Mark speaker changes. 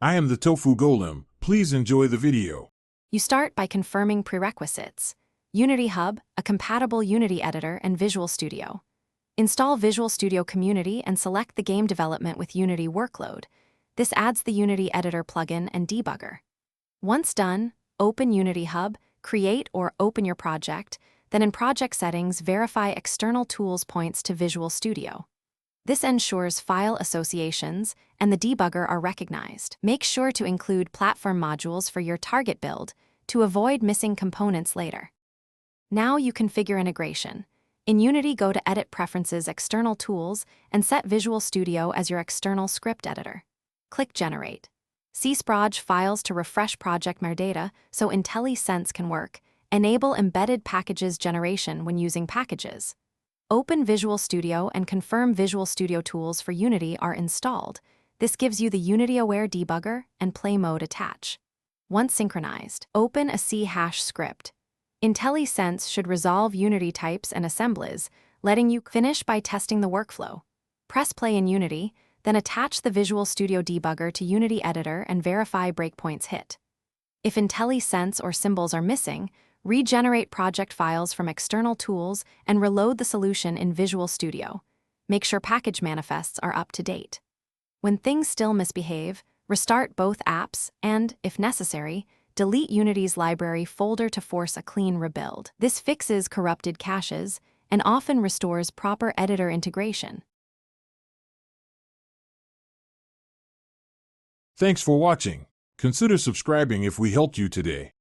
Speaker 1: I am the Tofu Golem. Please enjoy the video.
Speaker 2: You start by confirming prerequisites: Unity Hub, a compatible Unity editor, and Visual Studio. Install Visual Studio Community and select the game development with Unity workload. This adds the Unity editor plugin and debugger. Once done, open Unity Hub, create or open your project, then in Project Settings, verify external tools points to Visual Studio. This ensures file associations and the debugger are recognized. Make sure to include platform modules for your target build to avoid missing components later. Now you configure integration. In Unity, go to Edit Preferences, External Tools, and set Visual Studio as your external script editor. Click Generate. CSproj files to refresh project metadata so IntelliSense can work. Enable embedded packages generation when using packages. Open Visual Studio and confirm Visual Studio tools for Unity are installed. This gives you the Unity-aware debugger and play mode attach. Once synchronized, open a C# script. IntelliSense should resolve Unity types and assemblies, letting you finish by testing the workflow. Press play in Unity, then attach the Visual Studio debugger to Unity Editor and verify breakpoints hit. If IntelliSense or symbols are missing, regenerate project files from external tools and reload the solution in Visual Studio. Make sure package manifests are up to date. When things still misbehave, restart both apps and, if necessary, delete Unity's library folder to force a clean rebuild. This fixes corrupted caches and often restores proper editor integration.
Speaker 1: Thanks for watching. Consider subscribing if we helped you today.